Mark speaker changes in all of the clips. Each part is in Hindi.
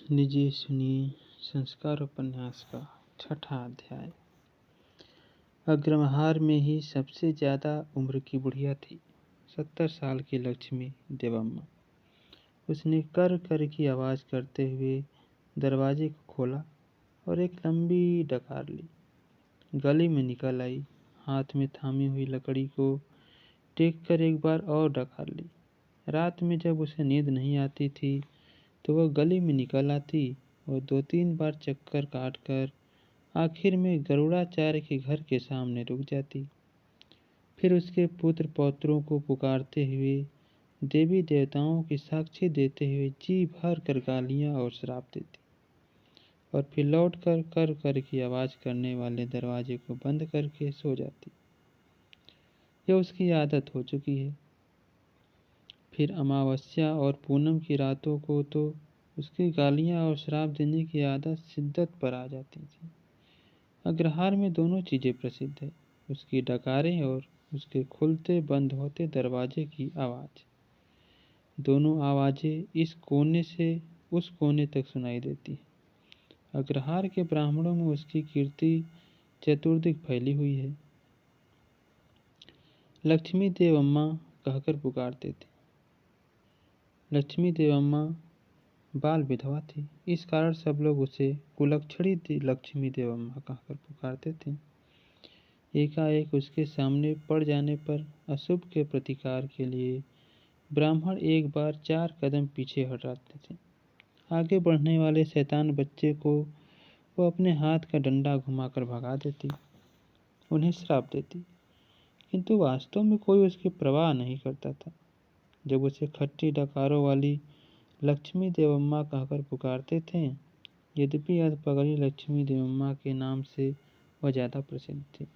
Speaker 1: लीजिए सुनिए संस्कार उपन्यास का छठा अध्याय। अग्रहार में ही सबसे ज्यादा उम्र की बुढ़िया थी, 70 साल की लक्ष्मी देवम्मा। उसने कर कर की आवाज करते हुए दरवाजे को खोला और एक लंबी डकार ली। गली में निकल आई, हाथ में थामी हुई लकड़ी को टेक कर एक बार और डकार ली। रात में जब उसे नींद नहीं आती थी तो वह गली में निकल आती और 2-3 बार चक्कर काटकर आखिर में गरुड़ाचार्य के घर के सामने रुक जाती। फिर उसके पुत्र पौत्रों को पुकारते हुए देवी देवताओं की साक्षी देते हुए जी भर कर गालियां और श्राप देती और फिर लौट कर कर कर की आवाज करने वाले दरवाजे को बंद करके सो जाती। यह उसकी आदत हो चुकी है। फिर अमावस्या और पूनम की रातों को तो उसकी गालियां और श्राप देने की आदत शिद्दत पर आ जाती थी। अग्रहार में दोनों चीजें प्रसिद्ध है, उसकी डकारें और उसके खुलते बंद होते दरवाजे की आवाज। दोनों आवाजें इस कोने से उस कोने तक सुनाई देती है। अग्रहार के ब्राह्मणों में उसकी कीर्ति चतुर्दिक फैली हुई है। लक्ष्मी देवम्मा कहकर पुकारते थे। लक्ष्मी देवम्मा बाल विधवा थी, इस कारण सब लोग उसे कुलक्षणी लक्ष्मी देवम्मा कहकर पुकारते थे। एकाएक उसके सामने पड़ जाने पर अशुभ के प्रतिकार के लिए ब्राह्मण एक बार 4 कदम पीछे हट जाते थे। आगे बढ़ने वाले शैतान बच्चे को वो अपने हाथ का डंडा घुमाकर भगा देती, उन्हें श्राप देती, किंतु वास्तव में कोई उसकी परवाह नहीं करता था। जब उसे खट्टी डकारों वाली लक्ष्मी देवम्मा कहकर पुकारते थे, यद्यपि अधपगड़ी लक्ष्मी देवम्मा के नाम से वह ज्यादा प्रसिद्ध थी।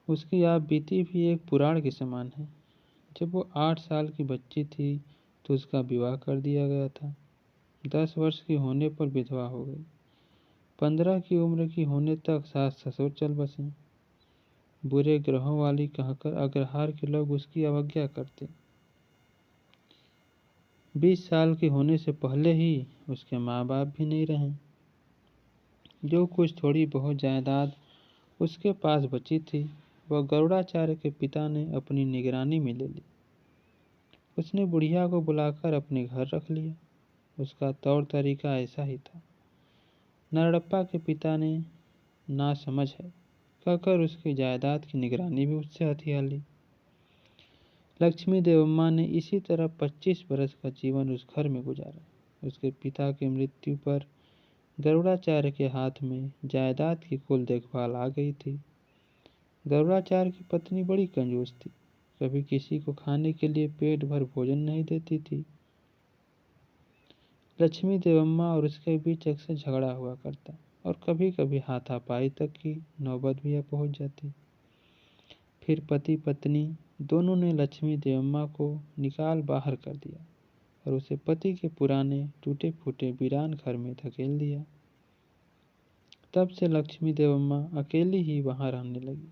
Speaker 1: उसकी आप बीती भी एक पुराण के समान है। जब वो 8 साल की बच्ची थी तो उसका विवाह कर दिया गया था। 10 वर्ष की होने पर विधवा हो गई। 15 की उम्र की होने तक सास ससुर चल बसे। बुरे ग्रहों वाली कहकर अग्रहार के लोग उसकी अवज्ञा करते। 20 साल के होने से पहले ही उसके माँ बाप भी नहीं रहे। जो कुछ थोड़ी बहुत जायदाद उसके पास बची थी वह गरुड़ाचार्य के पिता ने अपनी निगरानी में ले ली। उसने बुढ़िया को बुलाकर अपने घर रख लिया। उसका तौर तरीका ऐसा ही था। नरड़प्पा के पिता ने ना समझ है कहकर उसकी जायदाद की निगरानी भी उससे हथिया ली। लक्ष्मी देवम्मा ने इसी तरह 25 बरस का जीवन उस घर में गुजारा। उसके पिता की मृत्यु पर गरुड़ाचार्य के हाथ में जायदाद की कुल देखभाल आ गई थी। गरुड़ाचार्य की पत्नी बड़ी कंजूस थी, कभी किसी को खाने के लिए पेट भर भोजन नहीं देती थी। लक्ष्मी देवम्मा और उसके बीच अक्सर झगड़ा हुआ करता और कभी कभी हाथापाई तक की नौबत भी पहुंच जाती। फिर पति पत्नी दोनों ने लक्ष्मी देवम्मा को निकाल बाहर कर दिया और उसे पति के पुराने टूटे फूटे वीरान घर में धकेल दिया। तब से लक्ष्मी देवम्मा अकेली ही वहां रहने लगी।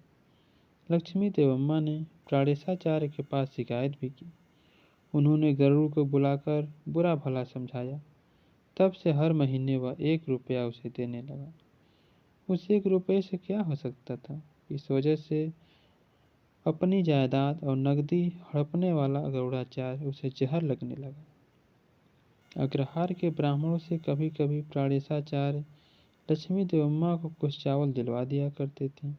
Speaker 1: लक्ष्मी देवम्मा ने प्राणेशाचार्य के पास शिकायत भी की। उन्होंने गरुड़ को बुलाकर बुरा भला समझाया। तब से हर महीने वह 1 रुपया उसे देने लगा। उस 1 रुपये से क्या हो सकता था। इस वजह से अपनी जायदाद और नकदी हड़पने वाला गरुड़ाचार्य उसे जहर लगने लगा। अग्रहार के ब्राह्मणों से कभी कभी प्राणेशाचार्य लक्ष्मी देवम्मा को कुछ चावल दिलवा दिया करते थे।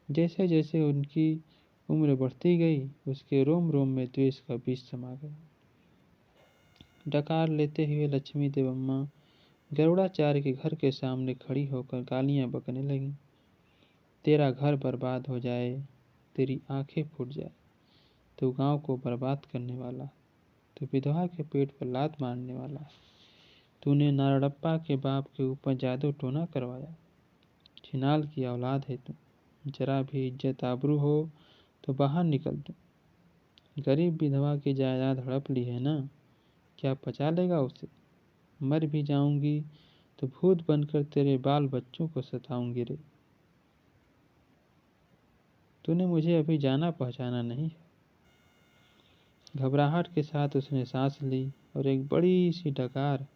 Speaker 1: जैसे जैसे उनकी उम्र बढ़ती गई उसके रोम रोम में द्वेष का बीज समा गया। डकार लेते हुए लक्ष्मी देवम्मा गरुड़ाचार्य के घर के सामने खड़ी होकर गालियां बकने लगी। तेरा घर बर्बाद हो जाए, तेरी आंखें फूट जाए, तू गांव को बर्बाद करने वाला, तू विधवा के पेट पर लात मारने वाला, तूने नारड़प्पा के बाप के ऊपर जादू टोना करवाया, छिनाल की औलाद है तू, जरा भी इज्जत आबरू हो तो बाहर निकल तू। गरीब विधवा की जायदाद हड़प ली है ना, क्या पचा लेगा उसे। मर भी जाऊंगी तो भूत बनकर तेरे बाल बच्चों को सताऊंगी रे। तूने मुझे अभी जाना पहचाना नहीं। घबराहट के साथ उसने सांस ली और एक बड़ी सी डकार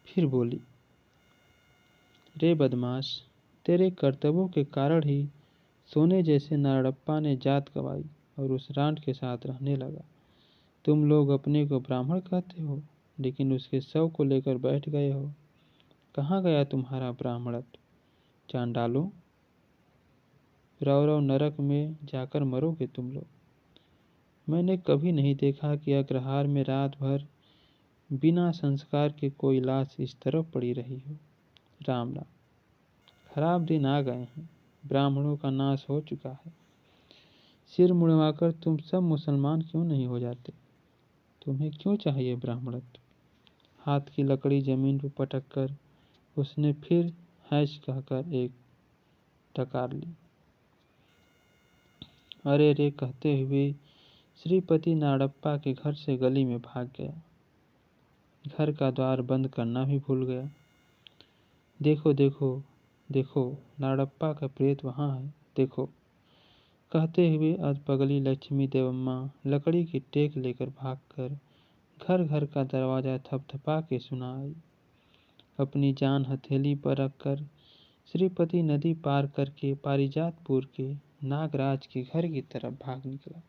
Speaker 1: फिर बोली, रे बदमाश, तेरे कर्तव्यों के कारण ही सोने जैसे नारड़प्पा ने जात गंवाई और उस रांड के साथ रहने लगा। तुम लोग अपने को ब्राह्मण कहते हो, लेकिन उसके शव को लेकर बैठ गए हो। कहाँ गया तुम्हारा ब्राह्मणत्व? चांडालों, रौरव नरक में जाकर मरोगे तुम लोग। मैंने कभी नहीं देखा कि अग्रहार में रात भर बिना संस्कार के कोई लाश इस तरफ पड़ी रही हो। राम राम, खराब दिन आ गए हैं। ब्राह्मणों का नाश हो चुका है। सिर मुड़वाकर तुम सब मुसलमान क्यों नहीं हो जाते? तुम्हें क्यों चाहिए ब्राह्मणत्व? हाथ की लकड़ी जमीन पर पटक कर उसने फिर हैश कहकर एक टकार ली। अरे रे कहते हुए श्रीपति नाड़प्पा के घर से गली में भाग गया। घर का द्वार बंद करना भी भूल गया। देखो देखो देखो, नाड़प्पा का प्रेत वहाँ है, देखो, कहते हुए अधपगली लक्ष्मी देवम्मा लकड़ी की टेक लेकर भागकर घर घर का दरवाजा थपथपा के सुना आई। अपनी जान हथेली पर रखकर श्रीपति नदी पार करके पारिजातपुर के नागराज के घर की तरफ भाग निकला।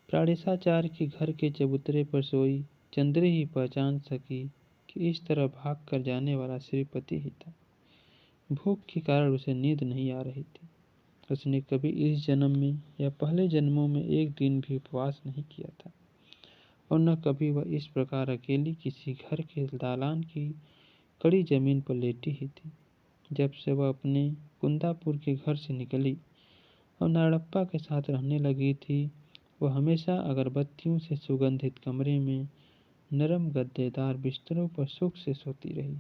Speaker 1: प्राणेशाचार्य के घर के चबूतरे पर सोई चंद्री ही पहचान सकी कि इस तरह भाग कर जाने वाला श्रीपति ही था। भूख के कारण उसे नींद नहीं आ रही थी। उसने कभी इस जन्म में या पहले जन्मों में एक दिन भी उपवास नहीं किया था, और न कभी वह इस प्रकार अकेली किसी घर के दालान की कड़ी जमीन पर लेटी ही थी। जब से वह अपने कुंदापुर के घर से निकली और नाड़प्पा के साथ रहने लगी थी, वह हमेशा अगरबत्तियों से सुगंधित कमरे में नरम गद्देदार बिस्तरों पर सुख से सोती रही।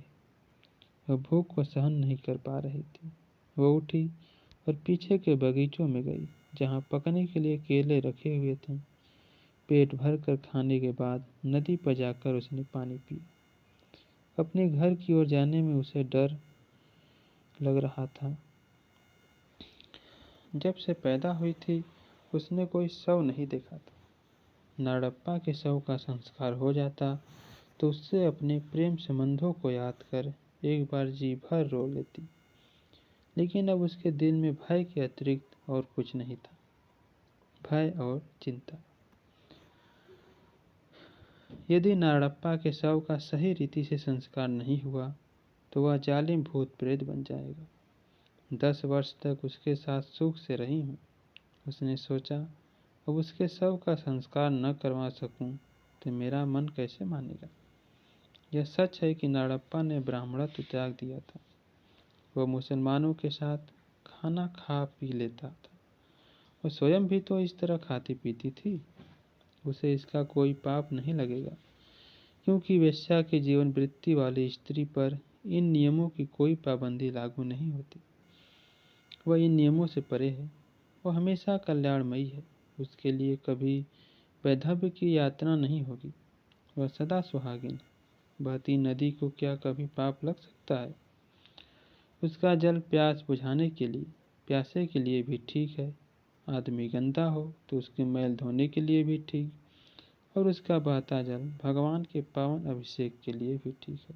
Speaker 1: वह भूख को सहन नहीं कर पा रही थी। वह उठी और पीछे के बगीचों में गई, जहाँ पकने के लिए केले रखे हुए थे। पेट भर कर खाने के बाद नदी पर जाकर उसने पानी पिया। अपने घर की ओर जाने में उसे डर लग रहा था। जब से पैदा हुई थी उसने कोई शव नहीं देखा था। नाड़प्पा के शव का संस्कार हो जाता तो उससे अपने प्रेम संबंधों को याद कर एक बार जी भर रो लेती, लेकिन अब उसके दिल में भय के अतिरिक्त और कुछ नहीं था। भय और चिंता। यदि नाड़प्पा के शव का सही रीति से संस्कार नहीं हुआ तो वह जालिम भूत प्रेत बन जाएगा। 10 वर्ष तक उसके साथ सुख से रही हूँ। उसने सोचा, अब उसके शव का संस्कार न करवा सकूं तो मेरा मन कैसे मानेगा। यह सच है कि नाड़प्पा ने ब्राह्मणत्व त्याग दिया था। वह मुसलमानों के साथ खाना खा पी लेता था। वह स्वयं भी तो इस तरह खाती पीती थी। उसे इसका कोई पाप नहीं लगेगा, क्योंकि वेश्या की जीवन वृत्ति वाली स्त्री पर इन नियमों की कोई पाबंदी लागू नहीं होती। वह इन नियमों से परे है। वह हमेशा कल्याणमयी है। उसके लिए कभी वैधव्य की यातना नहीं होगी। वह सदा सुहागिन है। बहती नदी को क्या कभी पाप लग सकता है? उसका जल प्यास बुझाने के लिए, प्यासे के लिए भी ठीक है। आदमी गंदा हो तो उसके मैल धोने के लिए भी ठीक, और उसका बहता जल भगवान के पावन अभिषेक के लिए भी ठीक है।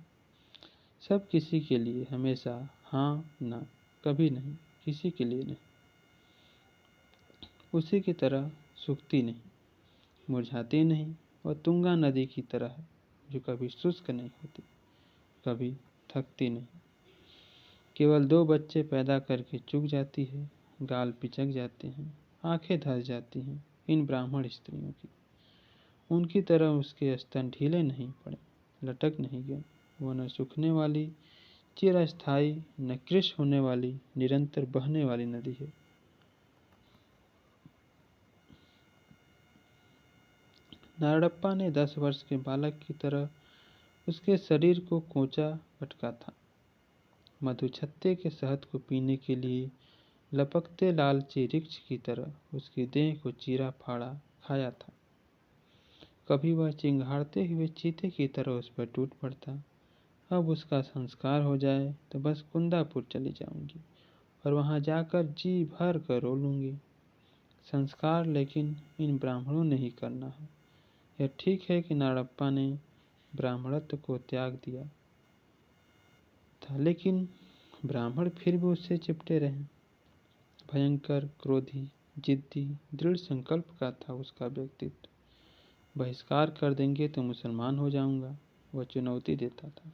Speaker 1: सब किसी के लिए, हमेशा हाँ ना, कभी नहीं, किसी के लिए नहीं। उसी की तरह सूखती नहीं, मुरझाती नहीं, और तुंगा नदी की तरह है, जो कभी शुष्क नहीं होती, कभी थकती नहीं। केवल 2 बच्चे पैदा करके चूक जाती है, गाल पिचक जाते हैं, आंखें धस जाती हैं इन ब्राह्मण स्त्रियों की। उनकी तरह उसके स्तन ढीले नहीं पड़े, लटक नहीं गए। वो न सूखने वाली चिरस्थायी, न कृश होने वाली निरंतर बहने वाली नदी है। नाड़प्पा ने 10 वर्ष के बालक की तरह उसके शरीर को कोंचा पटका था। मधुछत्ते के शहद को पीने के लिए लपकते लालची वृक्ष की तरह उसकी देह को चीरा फाड़ा खाया था। कभी वह चिंघाड़ते हुए चीते की तरह उस पर टूट पड़ता। अब उसका संस्कार हो जाए तो बस कुंदापुर चली जाऊंगी और वहां जाकर जी भर कर रो लूंगी। संस्कार लेकिन इन ब्राह्मणों ने ही करना है। यह ठीक है कि नाड़प्पा ने ब्राह्मणत्व को त्याग दिया था, लेकिन ब्राह्मण फिर भी उससे चिपटे रहे। भयंकर, क्रोधी, जिद्दी, दृढ़ संकल्प का था उसका व्यक्तित्व। बहिष्कार कर देंगे तो मुसलमान हो जाऊंगा, वह चुनौती देता था।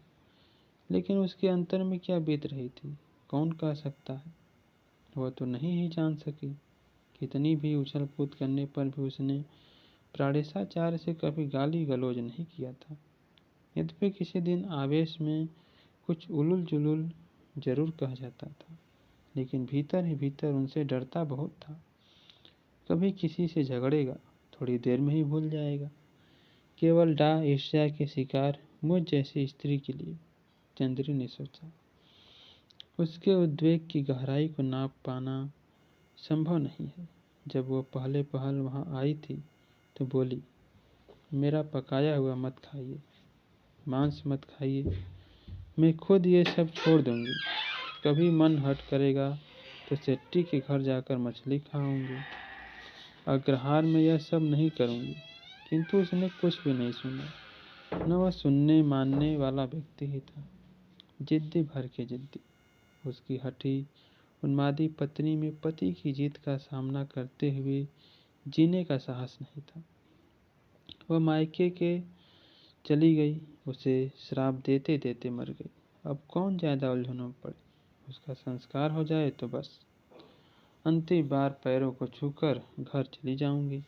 Speaker 1: लेकिन उसके अंतर में क्या बीत रही थी, कौन कह सकता है। वह तो नहीं ही जान सकी। कितनी भी उछल कूद करने पर भी उसने प्राणेशाचार्य से कभी गाली गलौज नहीं किया था। यद्यपि किसी दिन आवेश में कुछ उलुल जुलुल जरूर कह जाता था, लेकिन भीतर ही भीतर उनसे डरता बहुत था। कभी किसी से झगड़ेगा, थोड़ी देर में ही भूल जाएगा। केवल डा ईर्ष्या के शिकार मुझ जैसी स्त्री के लिए, चंद्री ने सोचा। उसके उद्वेग की गहराई को नाप पाना संभव नहीं है। जब वो पहले पहल वहाँ आई थी तो बोली, मेरा पकाया हुआ मत खाइए, मांस मत खाइए, मैं खुद ये सब छोड़ दूंगी। कभी मन हट करेगा तो सेट्टी के घर जाकर मछली खाऊंगी। अग्रहार में यह सब नहीं करूंगी। किंतु उसने कुछ भी नहीं सुना। न वह सुनने मानने वाला व्यक्ति ही था। जिद्दी भर के जिद्दी। उसकी हठी उन्मादी पत्नी में पति की जीत का सामना करते हुए जीने का साहस नहीं था। वह मायके के चली गई, उसे श्राप देते देते मर गई। अब कौन ज्यादा उलझनों में पड़े। उसका संस्कार हो जाए तो बस। अंतिम बार पैरों को छूकर घर चली जाऊंगी।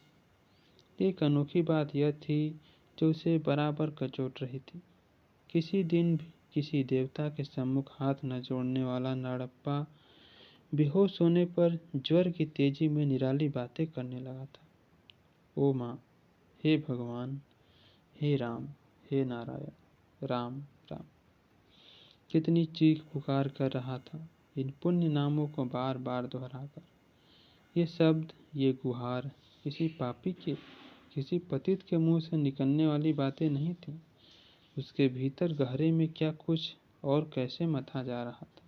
Speaker 1: एक अनोखी बात यह थी जो उसे बराबर कचोट रही थी। किसी दिन भी किसी देवता के सम्मुख हाथ न जोड़ने वाला नाड़प्पा बेहोश होने पर ज्वर की तेजी में निराली बातें करने लगा था। ओ माँ, हे भगवान, हे राम, हे नारायण, राम राम। कितनी चीख पुकार कर रहा था इन पुण्य नामों को बार बार दोहराकर। ये शब्द, ये गुहार किसी पापी के, किसी पतित के मुंह से निकलने वाली बातें नहीं थीं। उसके भीतर गहरे में क्या कुछ और कैसे मथा जा रहा था,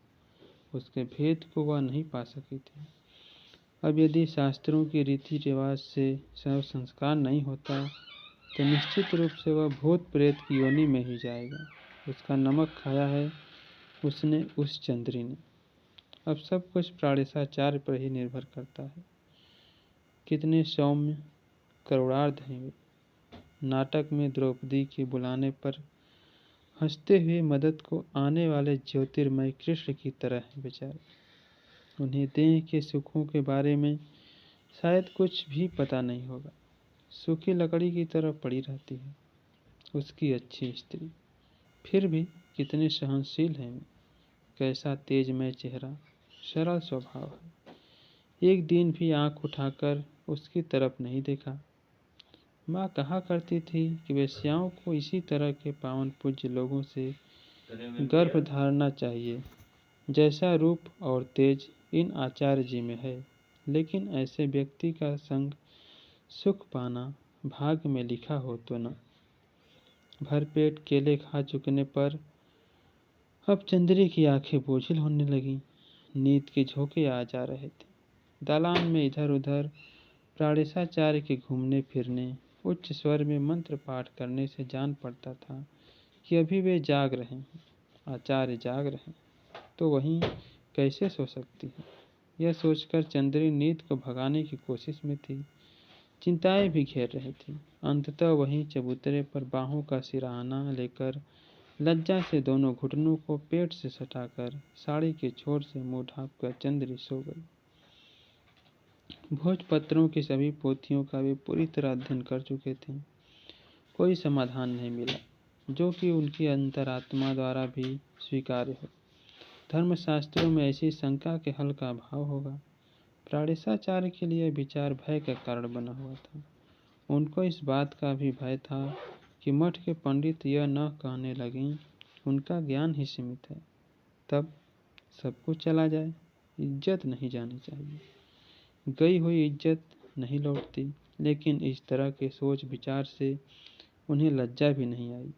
Speaker 1: उसके भेद को वह नहीं पा सकी थी। अब यदि शास्त्रों के रीति रिवाज से सब संस्कार नहीं होता तो निश्चित रूप से वह भूत प्रेत की योनि में ही जाएगा। उसका नमक खाया है उसने, उस चंद्री ने। अब सब कुछ प्राणेशाचार्य पर ही निर्भर करता है। कितने सौम्य करुणार्ध हैं वे। नाटक में द्रौपदी के बुलाने पर हंसते हुए मदद को आने वाले ज्योतिर्मय कृष्ण की तरह हैं बेचारे। उन्हें देह के सुखों के बारे में शायद कुछ भी पता नहीं होगा। सूखी लकड़ी की तरह पड़ी रहती है उसकी अच्छी स्त्री। फिर भी कितने सहनशील हैं वे। कैसा तेजमय चेहरा, सरल स्वभाव है। एक दिन भी आंख उठाकर उसकी तरफ नहीं देखा। माँ कहा करती थी कि वेश्याओं को इसी तरह के पावन पूज्य लोगों से गर्भ धारना चाहिए जैसा रूप और तेज इन आचार्य जी में है। लेकिन ऐसे व्यक्ति का संग सुख पाना भाग्य में लिखा हो तो न। भरपेट केले खा चुकने पर अब चंद्री की आंखें बोझिल होने लगीं। नींद के झोंके आ जा रहे थे। दालान में इधर उधर प्राणेशाचार्य के घूमने फिरने, उच्च स्वर में मंत्र पाठ करने से जान पड़ता था कि अभी वे जाग रहे हैं। आचार्य जाग रहे हैं तो वहीं कैसे सो सकती है। यह सोचकर चंद्री नींद को भगाने की कोशिश में थी। चिंताएं भी घेर रही थी। अंततः वहीं चबूतरे पर बाहों का सिरहाना लेकर लज्जा से दोनों घुटनों को पेट से सटाकर साड़ी के छोर से मुंह ढांपकर चंद्री सो गई। भोजपत्रों की सभी पोथियों का वे पूरी तरह अध्ययन कर चुके थे। कोई समाधान नहीं मिला जो कि उनकी अंतरात्मा द्वारा भी स्वीकार्य हो। धर्मशास्त्रों में ऐसी शंका के हल का अभाव होगा। प्राणेशाचार्य के लिए विचार भय का कारण बना हुआ था। उनको इस बात का भी भय था कि मठ के पंडित यह न कहने लगें उनका ज्ञान ही सीमित है, तब सब कुछ चला जाए। इज्जत नहीं जानी चाहिए। गई हुई इज्जत नहीं लौटती। लेकिन इस तरह के सोच विचार से उन्हें लज्जा भी नहीं आई।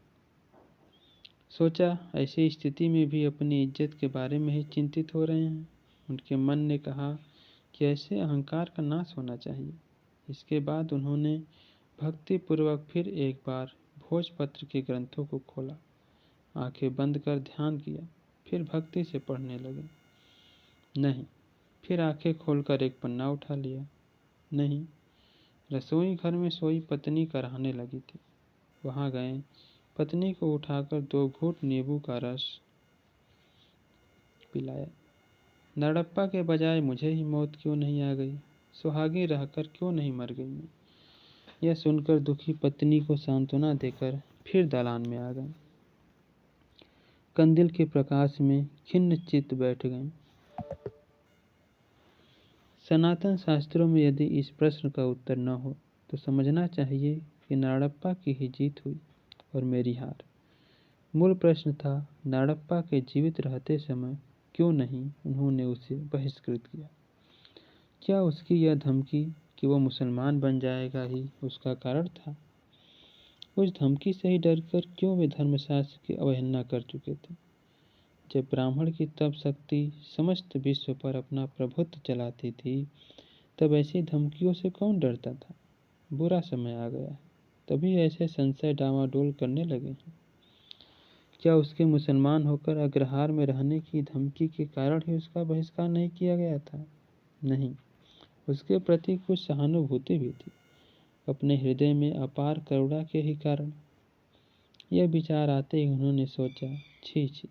Speaker 1: सोचा, ऐसी स्थिति में भी अपनी इज्जत के बारे में ही चिंतित हो रहे हैं। उनके मन ने कहा कि ऐसे अहंकार का नाश होना चाहिए। इसके बाद उन्होंने भक्तिपूर्वक फिर एक बार भोजपत्र के ग्रंथों को खोला, आंखें बंद कर ध्यान किया, फिर भक्ति से पढ़ने लगे। नहीं, फिर आंखें खोलकर एक पन्ना उठा लिया। नहीं, रसोई घर में सोई पत्नी कराहने लगी थी, वहां गए, पत्नी को उठाकर 2 घूंट नींबू का रस पिलाया। नाड़प्पा के बजाय मुझे ही मौत क्यों नहीं आ गई, सुहागी रहकर क्यों नहीं मर गई मैं। यह सुनकर दुखी पत्नी को सांत्वना देकर फिर दालान में आ गए। कंदिल के प्रकाश में खिन्न चित्त बैठ गए। सनातन शास्त्रों में यदि इस प्रश्न का उत्तर न हो तो समझना चाहिए कि नाड़प्पा की ही जीत हुई और मेरी हार। मूल प्रश्न था, नाड़प्पा के जीवित रहते समय क्यों नहीं उन्होंने उसे बहिष्कृत किया। क्या उसकी यह धमकी कि वो मुसलमान बन जाएगा ही उसका कारण था? उस धमकी से ही डरकर क्यों वे धर्मशास्त्र की अवहेलना कर चुके थे? जब ब्राह्मण की तप शक्ति समस्त विश्व पर अपना प्रभुत्व चलाती थी, तब ऐसी धमकियों से कौन डरता था? बुरा समय आ गया, तभी ऐसे संशय डामाडोल करने लगे हैं। क्या उसके मुसलमान होकर अग्रहार में रहने की धमकी के कारण ही उसका बहिष्कार नहीं किया गया था? नहीं, उसके प्रति कुछ सहानुभूति भी थी, अपने हृदय में अपार करुणा के ही कारण। यह विचार आते ही उन्होंने सोचा, छी छी,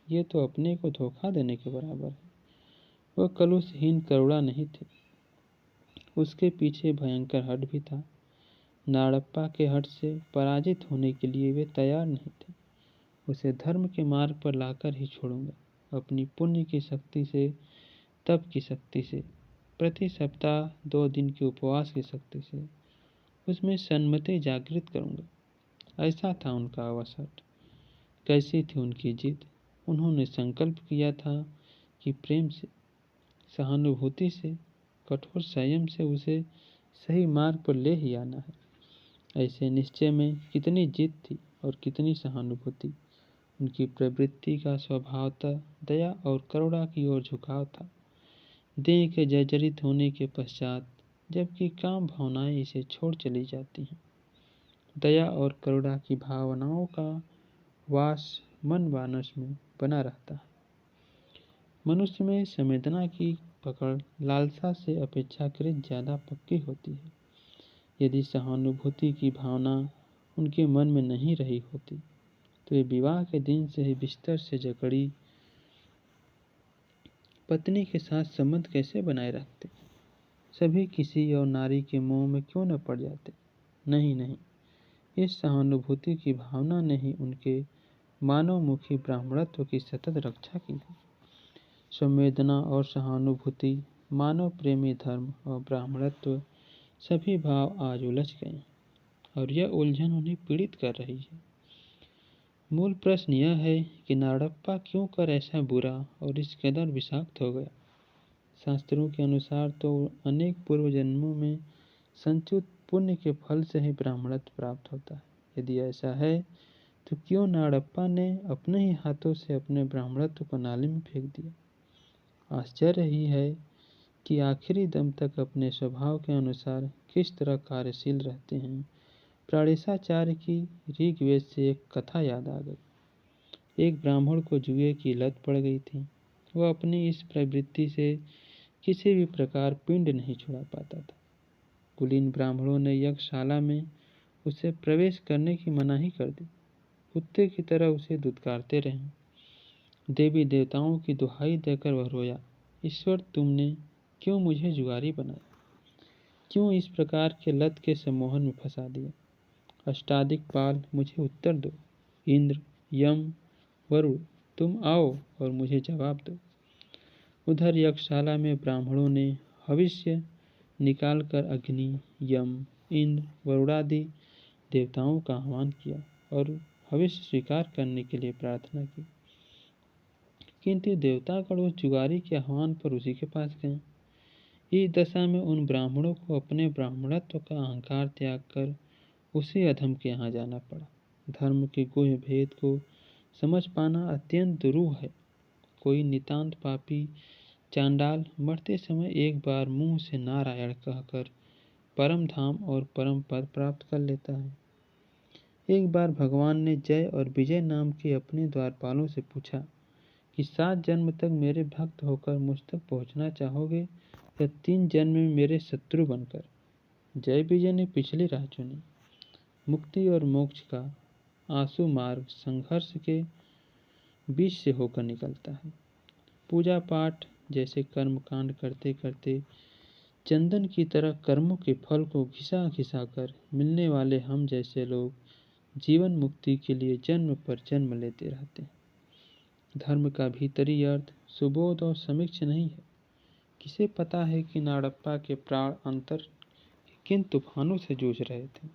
Speaker 1: ये तो अपने को धोखा देने के बराबर है। वह कलुषहीन करुणा नहीं थी, उसके पीछे भयंकर हठ भी था। नाड़प्पा के हठ से पराजित होने के लिए वे तैयार नहीं थे। उसे धर्म के मार्ग पर लाकर ही छोड़ूंगा, अपनी पुण्य की शक्ति से, तप की शक्ति से, प्रति सप्ताह 2 दिन के उपवास की शक्ति से उसमें सन्मति जागृत करूंगा। ऐसा था उनका अवसर। कैसी थी उनकी जिद। उन्होंने संकल्प किया था कि प्रेम से, सहानुभूति से, कठोर संयम से उसे सही मार्ग पर ले ही आना है। ऐसे निश्चय में कितनी जिद थी और कितनी सहानुभूति। उनकी प्रवृत्ति का स्वभावतः दया और करुणा की ओर झुकाव था। देह के जर्जरित होने के पश्चात जबकि काम भावनाएं इसे छोड़ चली जाती हैं, दया और करुणा की भावनाओं का वास मन मानस में बना रहता है। मनुष्य में संवेदना की पकड़ लालसा से अपेक्षाकृत ज्यादा पक्की होती है। यदि सहानुभूति की भावना उनके मन में नहीं रही होती तो वे विवाह के दिन से ही बिस्तर से जकड़ी पत्नी के साथ संबंध कैसे बनाए रखते? सभी किसी और नारी के मोह में क्यों न पड़ जाते? नहीं नहीं, इस सहानुभूति की भावना ने ही उनके मानवमुखी ब्राह्मणत्व की सतत रक्षा की है। संवेदना और सहानुभूति, मानव प्रेमी धर्म और ब्राह्मणत्व, सभी भाव आज उलझ गए और यह उलझन उन्हें पीड़ित कर रही है। मूल प्रश्न यह है कि नाड़प्पा क्यों कर ऐसा बुरा और इस कदर विषाक्त हो गया। शास्त्रों के अनुसार तो अनेक पूर्व जन्मों में संचित पुण्य के फल से ही ब्राह्मणत्व प्राप्त होता है। यदि ऐसा है तो क्यों नाड़प्पा ने अपने ही हाथों से अपने ब्राह्मणत्व को नाले में फेंक दिया। आश्चर्य ही है कि आखिरी दम तक अपने स्वभाव के अनुसार किस तरह कार्यशील रहते हैं। प्राणेशाचार्य की ऋग्वेद से एक कथा याद आ गई। एक ब्राह्मण को जुए की लत पड़ गई थी। वह अपनी इस प्रवृत्ति से किसी भी प्रकार पिंड नहीं छुड़ा पाता था। कुलीन ब्राह्मणों ने यज्ञशाला में उसे प्रवेश करने की मनाही कर दी। कुत्ते की तरह उसे दुत्कारते रहे। देवी देवताओं की दुहाई देकर वह रोया, ईश्वर तुमने क्यों मुझे जुआरी बनाया, क्यों इस प्रकार के लत के सम्मोहन में फंसा दिया। अष्टादिक्पाल मुझे उत्तर दो, इंद्र, यम, वरुण, तुम आओ और मुझे जवाब दो। उधर यज्ञशाला में ब्राह्मणों ने हविष्य निकालकर अग्नि, यम, इंद्र, वरुणादि देवताओं का आह्वान किया और हविष्य स्वीकार करने के लिए प्रार्थना की। किंतु देवतागण उस जुगारी के आह्वान पर उसी के पास गए। इस दशा में उन ब्राह्मणों को अपने ब्राह्मणत्व का अहंकार त्याग कर उसी अधम के यहाँ जाना पड़ा। धर्म के गुह्य भेद को समझ पाना अत्यंत दुरूह है। कोई नितांत पापी चांडाल मरते समय एक बार मुंह से नारायण कहकर परम धाम और परम पद प्राप्त कर लेता है। एक बार भगवान ने जय और विजय नाम के अपने द्वारपालों से पूछा कि 7 जन्म तक मेरे भक्त होकर मुझ तक पहुंचना चाहोगे या 3 जन्म में मेरे शत्रु बनकर। जय विजय ने पिछली राह चुनी। मुक्ति और मोक्ष का आंसू मार्ग संघर्ष के बीच से होकर निकलता है। पूजा पाठ जैसे कर्म कांड करते करते चंदन की तरह कर्मों के फल को घिसा घिसा कर मिलने वाले हम जैसे लोग जीवन मुक्ति के लिए जन्म पर जन्म लेते रहते हैं। धर्म का भीतरी अर्थ सुबोध और समीक्ष नहीं है। किसे पता है कि नाड़प्पा के प्राण अंतर के किन तूफानों से जूझ रहे थे।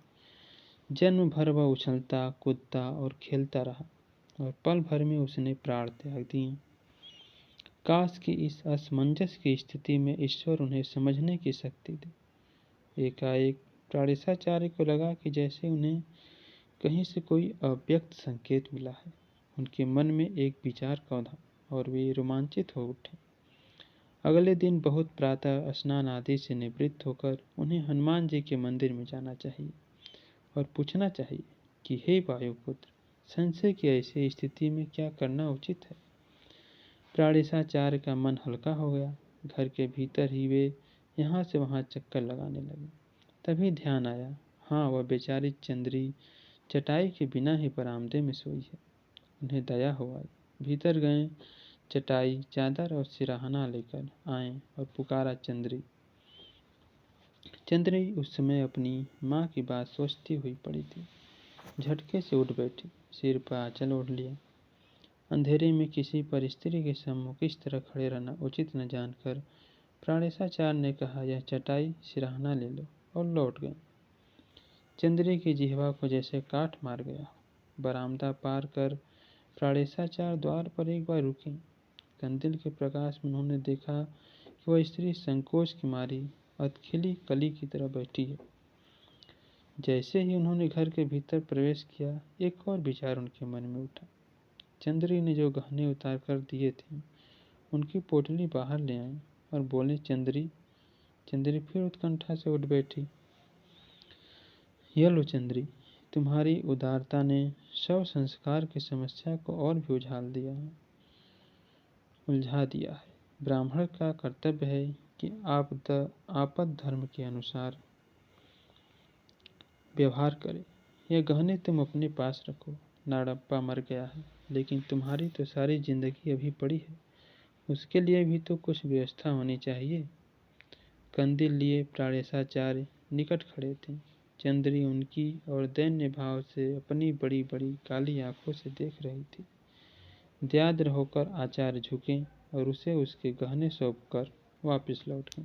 Speaker 1: जन्म भर वह उछलता कूदता और खेलता रहा और पल भर में उसने प्राण त्याग दिए। काश कि इस असमंजस की स्थिति में ईश्वर उन्हें समझने की शक्ति दे। एकाएक प्राणेशाचार्य को लगा कि जैसे उन्हें कहीं से कोई अव्यक्त संकेत मिला है। उनके मन में एक विचार कौंधा और वे रोमांचित हो उठे। अगले दिन बहुत प्रातः स्नान आदि से निवृत्त होकर उन्हें हनुमान जी के मंदिर में जाना चाहिए और पूछना चाहिए कि हे वायुपुत्र, संशय की ऐसी स्थिति में क्या करना उचित है। प्राणेशाचार्य का मन हल्का हो गया। घर के भीतर ही वे यहाँ से वहाँ चक्कर लगाने लगे। तभी ध्यान आया, हाँ, वह बेचारी चंद्री चटाई के बिना ही बरामदे में सोई है। उन्हें दया हो आई। भीतर गए, चटाई चादर और सिराहना लेकर आए और पुकारा, चंद्री। चंद्री उस समय अपनी माँ की बात सोचती हुई पड़ी थी। झटके से उठ बैठी, सिर पर आंचल ओढ़ लिया। अंधेरे में किसी पर स्त्री के सम्मुख इस तरह खड़े रहना उचित न जानकर प्राणेशाचार्य ने कहा, यह चटाई सिराहना ले लो, और लौट गए। चंद्री की जिह्वा को जैसे काट मार गया। बरामदा पार कर प्राणेशाचार्य द्वार पर एक बार रुके। कंदील के प्रकाश में उन्होंने देखा कि वह स्त्री संकोच की मारी अधखिली कली की तरह बैठी है। जैसे ही उन्होंने घर के भीतर प्रवेश किया, एक और विचार उनके मन में उठा। चंद्री ने जो गहने उतार कर दिए थे, उनकी पोटली बाहर ले आए और बोले, चंद्री। चंद्री फिर उत्कंठा से उठ बैठी। यह लो चंद्री, तुम्हारी उदारता ने शव संस्कार की समस्या को और भी उलझा दिया है। ब्राह्मण का कर्तव्य है कि आपद धर्म के अनुसार व्यवहार करे। यह गहने तुम अपने पास रखो। नाड़प्पा मर गया है, लेकिन तुम्हारी तो सारी जिंदगी अभी पड़ी है। उसके लिए भी तो कुछ व्यवस्था होनी चाहिए। कंदील लिए प्राणेशाचार्य निकट खड़े थे। चंद्री उनकी और दैन्य भाव से अपनी बड़ी बड़ी काली आंखों से देख रही थी। दयाद्र होकर आचार्य झुके और उसे उसके गहने सौंप कर वापिस लौट गए।